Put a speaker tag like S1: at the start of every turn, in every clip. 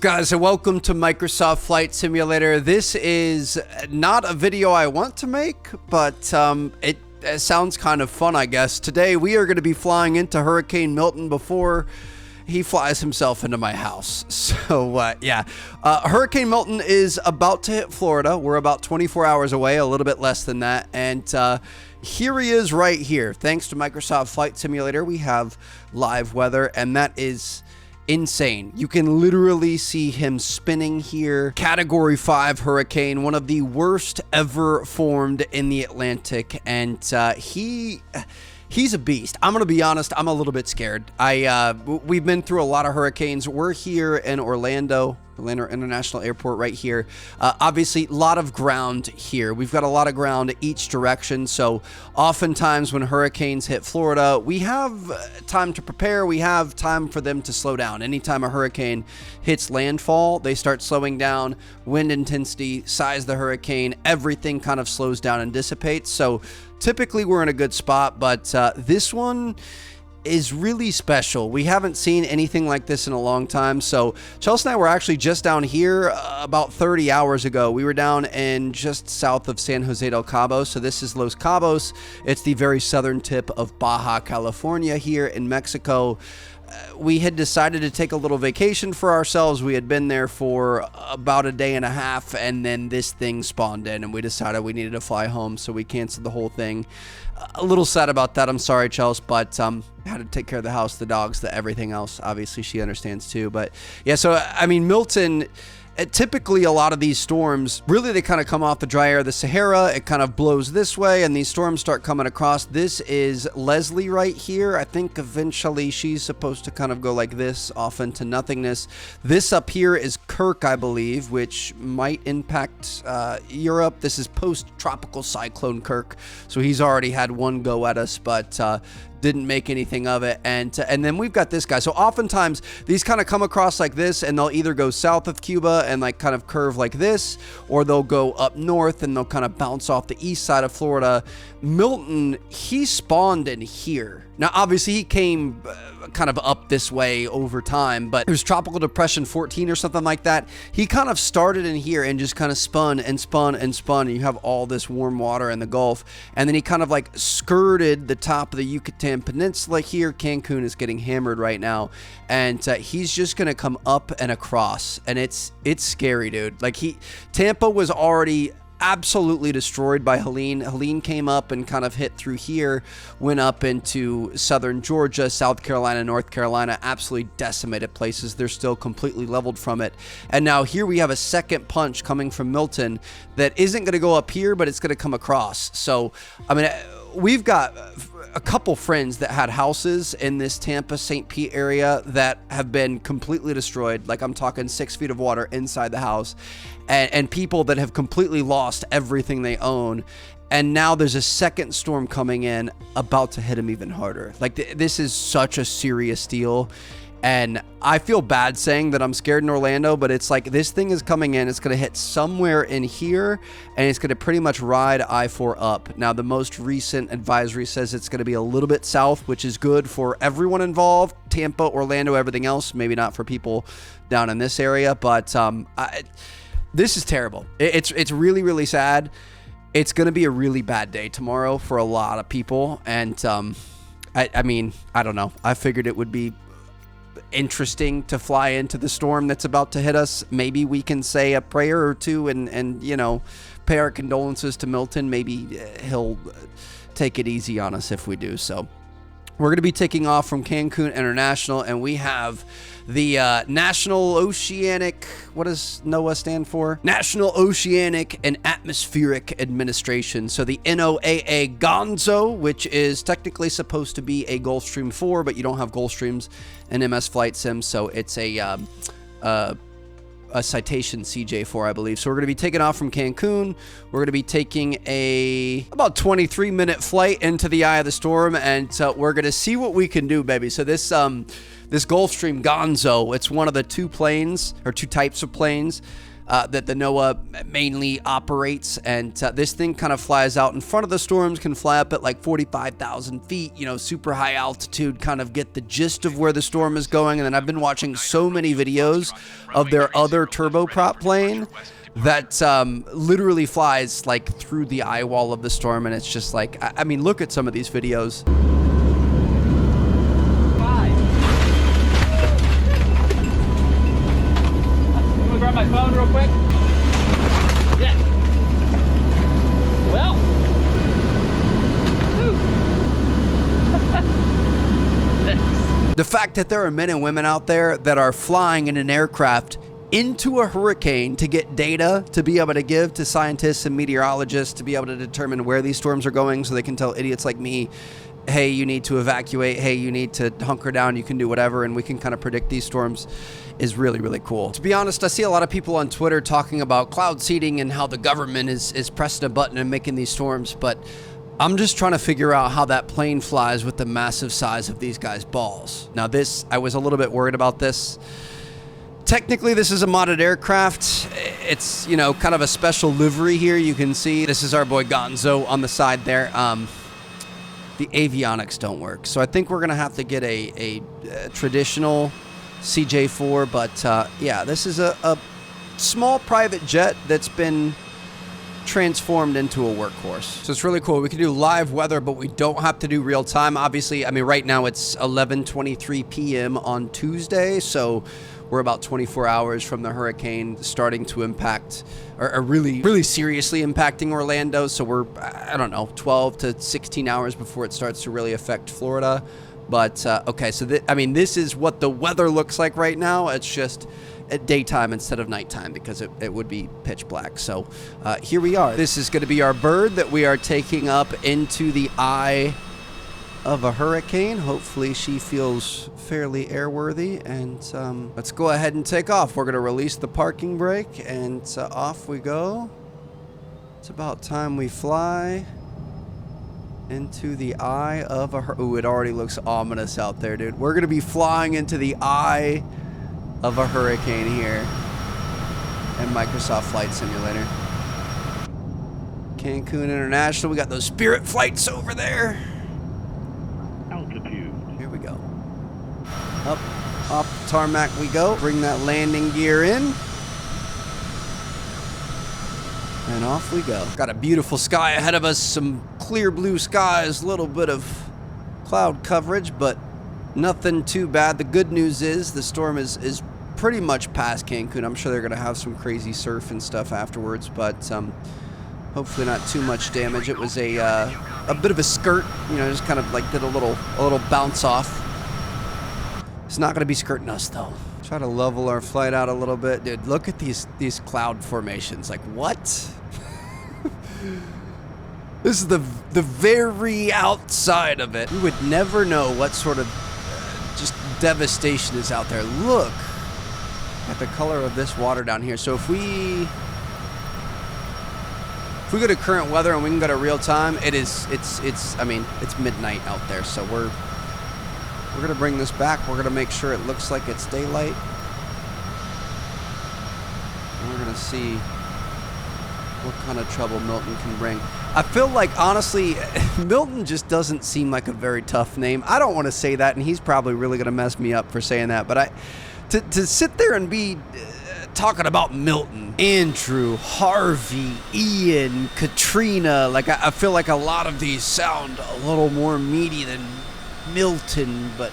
S1: guys, and welcome to Microsoft Flight Simulator. This is not a video I want to make, but it sounds kind of fun, I guess. Today we are going to be flying into Hurricane Milton before he flies himself into my house. So yeah, Hurricane Milton is about to hit Florida. We're about 24 hours away, a little bit less than that, and here he is right here. Thanks to Microsoft Flight Simulator, we have live weather, and that is insane. You can literally see him spinning here. Category 5 hurricane, one of the worst ever formed in the Atlantic, and he's a beast. I'm gonna be honest, I'm a little bit scared. We've been through a lot of hurricanes. We're here in Orlando International Airport right here. Obviously, a lot of ground here. We've got a lot of ground each direction, so oftentimes when hurricanes hit Florida, we have time to prepare. We have time for them to slow down. Anytime a hurricane hits landfall, they start slowing down. Wind intensity, size of the hurricane, everything kind of slows down and dissipates. So typically we're in a good spot, but this one is really special. We haven't seen anything like this in a long time. So Chelsea and I were actually just down here about 30 hours ago. We were down in just south of San Jose del Cabo. So this is Los Cabos. It's the very southern tip of Baja California here in Mexico. We had decided to take a little vacation for ourselves. We had been there for about a day and a half, and then this thing spawned in, and we decided we needed to fly home, so we canceled the whole thing. A little sad about that. I'm sorry, Chelsea, but had to take care of the house, the dogs, everything else. Obviously, she understands too. But yeah, so I mean, Milton. Typically, a lot of these storms, really, they kind of come off the dry air of the Sahara. It kind of blows this way, and these storms start coming across. This is Leslie right here. I think eventually she's supposed to kind of go like this, off into nothingness. This up here is Kirk, I believe, which might impact Europe. This is post-tropical cyclone Kirk, so he's already had one go at us, but didn't make anything of it. And then we've got this guy. So oftentimes these kind of come across like this, and they'll either go south of Cuba and like kind of curve like this, or they'll go up north and they'll kind of bounce off the east side of Florida. Milton, he spawned in here. Now, obviously, he came kind of up this way over time, but there's Tropical Depression 14 or something like that. He kind of started in here and just kind of spun and spun and spun, and you have all this warm water in the Gulf, and then he kind of like skirted the top of the Yucatan Peninsula here. Cancun is getting hammered right now, and he's just gonna come up and across, and it's scary, dude. Like Tampa was already absolutely destroyed by Helene. Helene came up and kind of hit through here, went up into southern Georgia, South Carolina, North Carolina, absolutely decimated places. They're still completely leveled from it. And now here we have a second punch coming from Milton that isn't going to go up here, but it's going to come across. So, I mean, we've got a couple friends that had houses in this Tampa, St. Pete area that have been completely destroyed. Like, I'm talking 6 feet of water inside the house, and people that have completely lost everything they own. And now there's a second storm coming in, about to hit them even harder. Like, this is such a serious deal. And I feel bad saying that I'm scared in Orlando, but it's like this thing is coming in. It's going to hit somewhere in here, and it's going to pretty much ride I-4 up. Now, the most recent advisory says it's going to be a little bit south, which is good for everyone involved. Tampa, Orlando, everything else. Maybe not for people down in this area, but this is terrible. It's really, really sad. It's going to be a really bad day tomorrow for a lot of people. And I mean, I don't know. I figured it would be interesting to fly into the storm that's about to hit us. Maybe we can say a prayer or two and you know, pay our condolences to Milton. Maybe he'll take it easy on us if we do. So we're going to be taking off from Cancun International, and we have the National Oceanic, what does NOAA stand for? National Oceanic and Atmospheric Administration. So the NOAA Gonzo, which is technically supposed to be a Gulfstream 4, but you don't have Gulfstreams in MS Flight Sim, so it's a Citation CJ4, I believe. So we're going to be taking off from Cancun. We're going to be taking about 23-minute flight into the eye of the storm, and we're going to see what we can do, baby. So this This Gulfstream Gonzo, it's one of the two planes, or two types of planes, that the NOAA mainly operates, and this thing kind of flies out in front of the storms, can fly up at like 45,000 feet, you know, super high altitude, kind of get the gist of where the storm is going. And then I've been watching so many videos of their other turboprop plane that literally flies like through the eye wall of the storm, and it's just like, I mean, look at some of these videos.
S2: Grab my phone real quick. Yeah. Well.
S1: The fact that there are men and women out there that are flying in an aircraft into a hurricane to get data to be able to give to scientists and meteorologists to be able to determine where these storms are going, so they can tell idiots like me, hey, you need to evacuate, hey, you need to hunker down, you can do whatever, and we can kind of predict these storms, is really, really cool. To be honest, I see a lot of people on Twitter talking about cloud seeding and how the government is pressing a button and making these storms, but I'm just trying to figure out how that plane flies with the massive size of these guys' balls. Now this, I was a little bit worried about this. Technically, this is a modded aircraft. It's, you know, kind of a special livery here. You can see this is our boy Gonzo on the side there. The avionics don't work, so I think we're gonna have to get a traditional CJ4, but yeah, this is a small private jet that's been transformed into a workhorse. So it's really cool. We can do live weather, but we don't have to do real time. Obviously, I mean, right now it's 11:23 p.m. on Tuesday, so we're about 24 hours from the hurricane starting to impact, or really, really seriously impacting Orlando. So we're, I don't know, 12 to 16 hours before it starts to really affect Florida. But, okay, so I mean, this is what the weather looks like right now. It's just at daytime instead of nighttime, because it would be pitch black. So here we are. This is going to be our bird that we are taking up into the eye of a hurricane. Hopefully she feels fairly airworthy, and let's go ahead and take off. We're going to release the parking brake, and off we go. It's about time we fly into the eye of a ooh, it already looks ominous out there, dude. We're going to be flying into the eye of a hurricane here in Microsoft Flight Simulator. Cancun International, we got those Spirit flights over there.
S3: Altitude.
S1: Here we go. Up, off the tarmac we go. Bring that landing gear in. And off we go. Got a beautiful sky ahead of us, some clear blue skies, a little bit of cloud coverage, but nothing too bad. The good news is the storm is pretty much past Cancun. I'm sure they're going to have some crazy surf and stuff afterwards, but hopefully not too much damage. It was a bit of a skirt, you know, just kind of like did a little bounce off. It's not going to be skirting us though. Try to level our flight out a little bit. Dude, look at these cloud formations. Like, what? This is the very outside of it. We would never know what sort of just devastation is out there. Look at the color of this water down here. So if we go to current weather and we can go to real time, I mean, it's midnight out there. So we're gonna bring this back. We're gonna make sure it looks like it's daylight. And we're gonna see what kind of trouble Milton can bring. I feel like, honestly, Milton just doesn't seem like a very tough name. I don't want to say that, and he's probably really gonna mess me up for saying that. But to sit there and be talking about Milton, Andrew, Harvey, Ian, Katrina, like I feel like a lot of these sound a little more meaty than Milton, but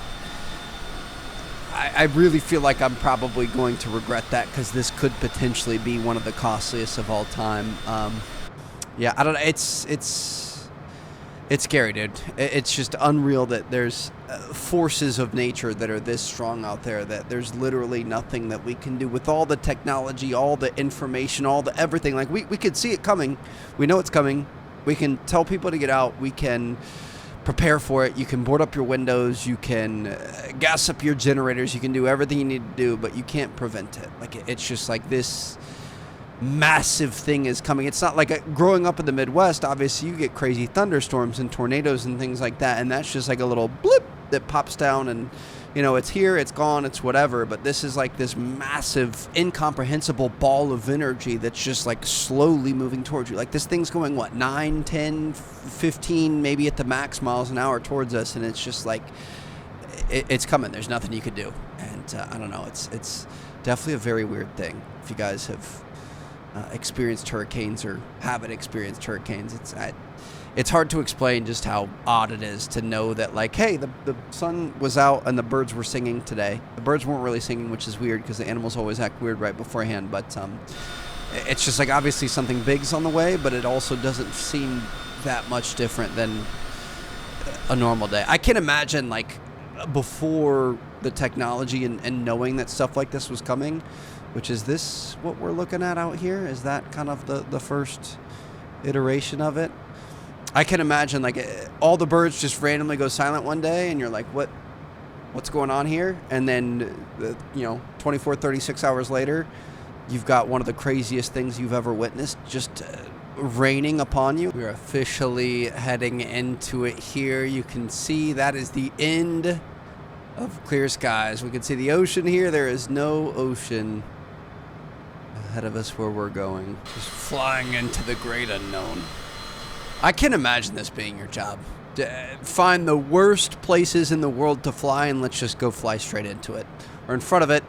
S1: I really feel like I'm probably going to regret that, because this could potentially be one of the costliest of all time. Yeah, I don't know. It's scary, dude. It's just unreal that there's forces of nature that are this strong out there, that there's literally nothing that we can do with all the technology, all the information, all the everything. Like, we could see it coming. We know it's coming. We can tell people to get out. We can prepare for it. You can board up your windows. You can gas up your generators. You can do everything you need to do, but you can't prevent it. Like, it's just like this massive thing is coming. It's not like growing up in the Midwest, obviously you get crazy thunderstorms and tornadoes and things like that, and that's just like a little blip that pops down, and You know, it's here, it's gone, it's whatever, but this is like this massive, incomprehensible ball of energy that's just like slowly moving towards you. Like this thing's going, what, 9, 10, 15, maybe at the max miles an hour towards us, and it's just like, it's coming. There's nothing you could do. And I don't know, it's definitely a very weird thing. If you guys have experienced hurricanes or haven't experienced hurricanes, it's hard to explain just how odd it is to know that, like, hey, the sun was out and the birds were singing today. The birds weren't really singing, which is weird because the animals always act weird right beforehand. But it's just like obviously something big's on the way, but it also doesn't seem that much different than a normal day. I can imagine, like, before the technology and knowing that stuff like this was coming, which is this what we're looking at out here? Is that kind of the first iteration of it? I can imagine, like, all the birds just randomly go silent one day, and you're like, what's going on here? And then, 24, 36 hours later, you've got one of the craziest things you've ever witnessed just raining upon you. We're officially heading into it here. You can see that is the end of clear skies. We can see the ocean here. There is no ocean ahead of us where we're going. Just flying into the great unknown. I can imagine this being your job. Find the worst places in the world to fly and let's just go fly straight into it. Or in front of it,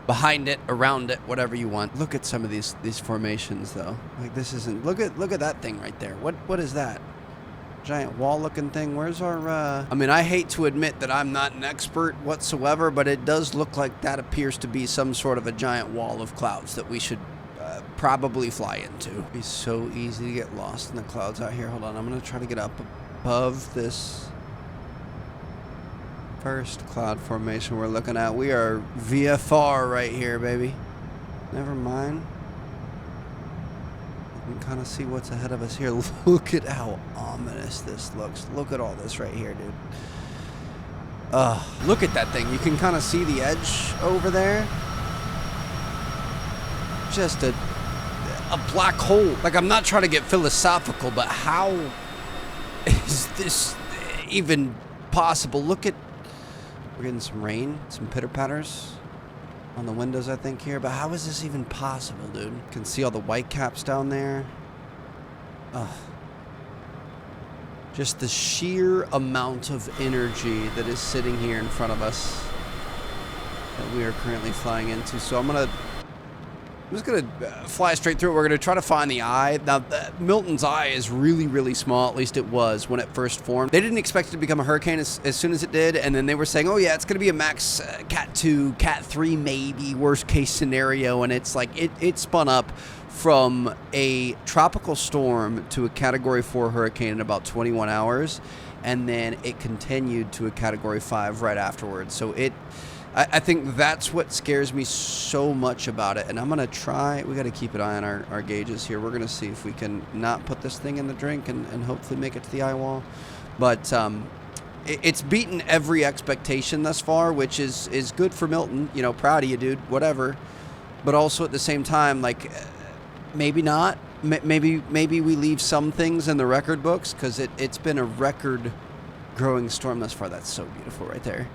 S1: behind it, around it, whatever you want. Look at some of these formations though. Like this isn't, look at that thing right there. What is that? Giant wall looking thing. Where's our I mean, I hate to admit that I'm not an expert whatsoever, but it does look like that appears to be some sort of a giant wall of clouds that we should probably fly into. It'd be so easy to get lost in the clouds out here. Hold on, I'm gonna try to get up above this first cloud formation we're looking at. We are VFR right here, baby. Never mind. You can kind of see what's ahead of us here. Look at how ominous this looks. Look at all this right here, dude. Look at that thing. You can kind of see the edge over there. Just a black hole. Like, I'm not trying to get philosophical, but how is this even possible? Look at, we're getting some rain, some pitter patters on the windows, I think, here. But how is this even possible, dude? You can see all the white caps down there. Just the sheer amount of energy that is sitting here in front of us that we are currently flying into. So I'm just going to fly straight through it. We're going to try to find the eye. Now, Milton's eye is really, really small. At least it was when it first formed. They didn't expect it to become a hurricane as soon as it did. And then they were saying, oh, yeah, it's going to be a max Cat 2, Cat 3, maybe, worst case scenario. And it's like it spun up from a tropical storm to a Category 4 hurricane in about 21 hours. And then it continued to a Category 5 right afterwards. So I think that's what scares me so much about it. And I'm going to try, we got to keep an eye on our gauges here. We're going to see if we can not put this thing in the drink and hopefully make it to the eyewall. But it's beaten every expectation thus far, which is good for Milton. You know, proud of you, dude, whatever. But also at the same time, like, maybe not. Maybe we leave some things in the record books because it's been a record growing storm thus far. That's so beautiful right there.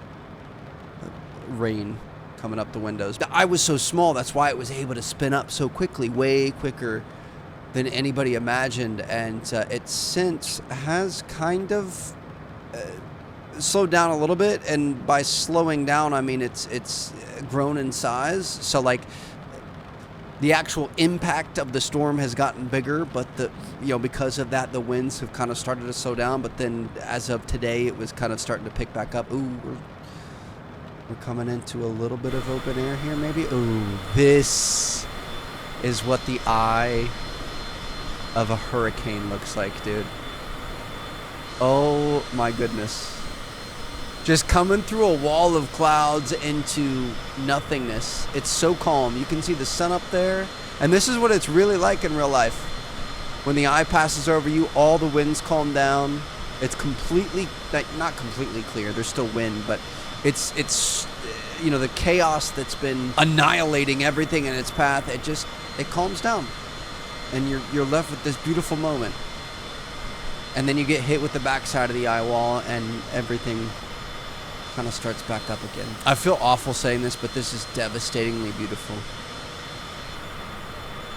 S1: Rain coming up the windows. The eye was so small, that's why it was able to spin up so quickly, way quicker than anybody imagined. And it since has kind of slowed down a little bit, and by slowing down I mean it's grown in size. So like the actual impact of the storm has gotten bigger, but because of that the winds have kind of started to slow down. But then as of today it was kind of starting to pick back up. Ooh, we're coming into a little bit of open air here, maybe. Ooh, this is what the eye of a hurricane looks like, dude. Oh my goodness. Just coming through a wall of clouds into nothingness. It's so calm. You can see the sun up there. And this is what it's really like in real life. When the eye passes over you, all the winds calm down. It's completely, not completely clear. There's still wind, but it's the chaos that's been annihilating everything in its path, it calms down, and you're left with this beautiful moment. And then you get hit with the backside of the eye wall and everything kind of starts back up again. I feel awful saying this, but this is devastatingly beautiful.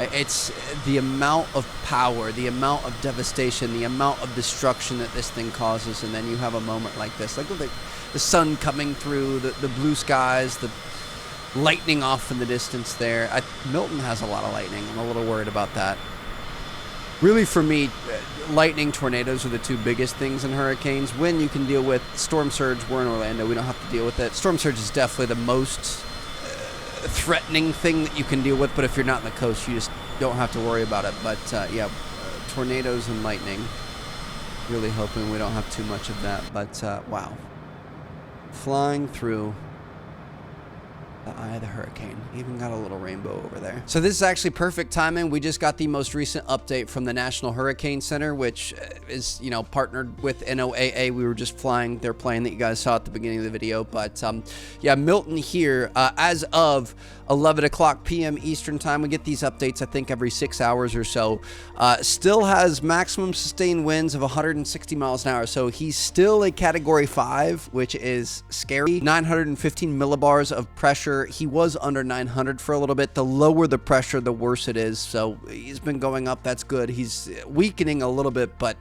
S1: It's the amount of power, the amount of devastation, the amount of destruction that this thing causes, and then you have a moment like this. Like the sun coming through, the blue skies, the lightning off in the distance there. Milton has a lot of lightning. I'm a little worried about that. Really, for me, lightning, tornadoes are the two biggest things in hurricanes. Wind you can deal with. Storm surge, we're in Orlando, we don't have to deal with it. Storm surge is definitely the most threatening thing that you can deal with, but if you're not on the coast, you just don't have to worry about it. But yeah, tornadoes and lightning. Really hoping we don't have too much of that. But wow, flying through the eye of the hurricane. Even got a little rainbow over there. So this is actually perfect timing. We just got the most recent update from the National Hurricane Center, which is, you know, partnered with NOAA. We were just flying their plane that you guys saw at the beginning of the video. But yeah, Milton here, as of 11 o'clock p.m. Eastern time. We get these updates, I think, every 6 hours or so. Still has maximum sustained winds of 160 miles an hour. So he's still a Category 5, which is scary. 915 millibars of pressure. He was under 900 for a little bit. The lower the pressure, the worse it is. So he's been going up. That's good. He's weakening a little bit, but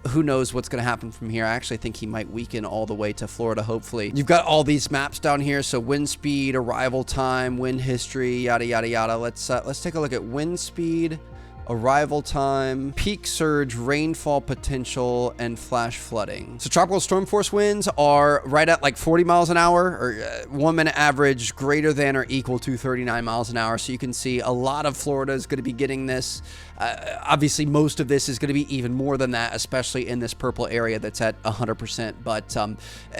S1: who knows what's going to happen from here. I actually think he might weaken all the way to Florida, hopefully. You've got all these maps down here. So wind speed, arrival time, wind history, yada, yada, yada. Let's take a look at wind speed, arrival time, peak surge, rainfall potential, and flash flooding. So tropical storm force winds are right at like 40 miles an hour, or 1 minute average greater than or equal to 39 miles an hour. So you can see a lot of Florida is going to be getting this. Obviously, most of this is going to be even more than that, especially in this purple area that's at 100%. But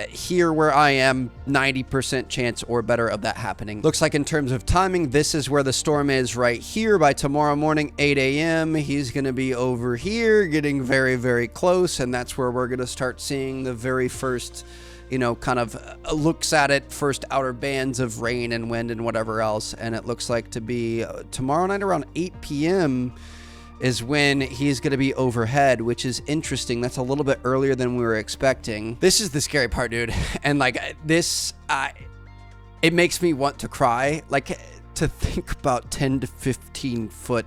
S1: here where I am, 90% chance or better of that happening. Looks like in terms of timing, this is where the storm is right here. By tomorrow morning, 8 a.m., he's going to be over here getting very, very close. And that's where we're going to start seeing the very first, you know, kind of looks at it, first outer bands of rain and wind and whatever else. And it looks like to be tomorrow night around 8 p.m. is when he's going to be overhead, which is interesting. That's a little bit earlier than we were expecting. This is the scary part, dude. And like this, it makes me want to cry. Like, to think about 10 to 15 foot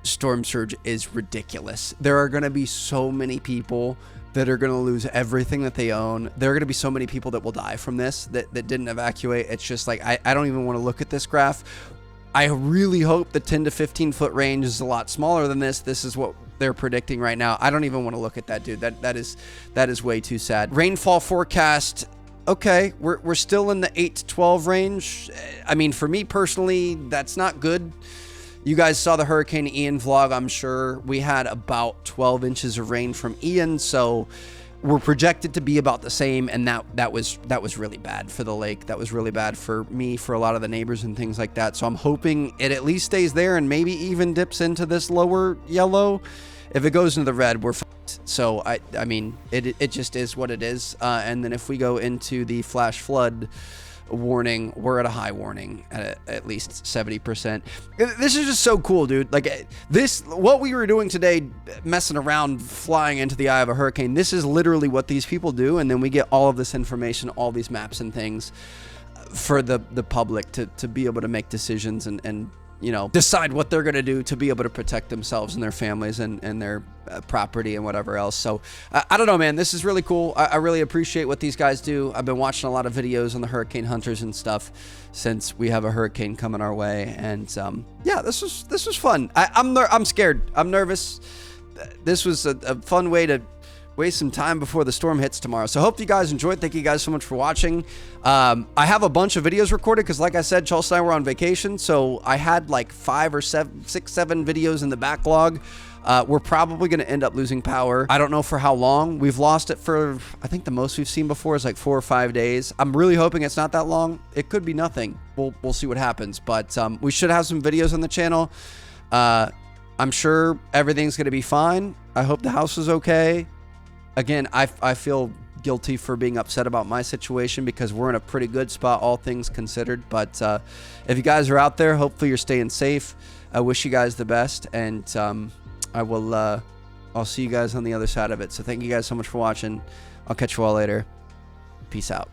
S1: storm surge is ridiculous. There are going to be so many people that are going to lose everything that they own. There are going to be so many people that will die from this that didn't evacuate. It's just like, I don't even want to look at this graph. I really hope the 10 to 15 foot range is a lot smaller than this. This is what they're predicting right now. I don't even want to look at that, dude. That is way too sad. Rainfall forecast. Okay, we're still in the 8 to 12 range. I mean, for me personally, that's not good. You guys saw the Hurricane Ian vlog, I'm sure. We had about 12 inches of rain from Ian, so we're projected to be about the same, and that was really bad for the lake. That was really bad for me, for a lot of the neighbors and things like that. So I'm hoping it at least stays there and maybe even dips into this lower yellow. If it goes into the red, we're fucked. So I mean, it just is what it is. And then if we go into the flash flood warning, we're at a high warning at least 70%. This is just so cool, dude. Like this, what we were doing today, messing around, flying into the eye of a hurricane, this is literally what these people do. And then we get all of this information, all these maps and things for the public to be able to make decisions and you know, decide what they're going to do to be able to protect themselves and their families and their property and whatever else. So I don't know, man, this is really cool. I really appreciate what these guys do. I've been watching a lot of videos on the hurricane hunters and stuff since we have a hurricane coming our way. And yeah, this was fun. I'm scared. I'm nervous. This was a fun way to waste some time before the storm hits tomorrow. So hope you guys enjoyed. Thank you guys so much for watching. I have a bunch of videos recorded because, like I said, Chelsea and I were on vacation, so I had like 5 or 7 videos in the backlog. We're probably going to end up losing power. I don't know for how long. We've lost it for, I think the most we've seen before is like 4 or 5 days. I'm really hoping it's not that long. It could be nothing. We'll see what happens, but we should have some videos on the channel. I'm sure everything's going to be fine. I hope the house is okay. Again, I feel guilty for being upset about my situation because we're in a pretty good spot, all things considered. But if you guys are out there, hopefully you're staying safe. I wish you guys the best, and I'll see you guys on the other side of it. So thank you guys so much for watching. I'll catch you all later. Peace out.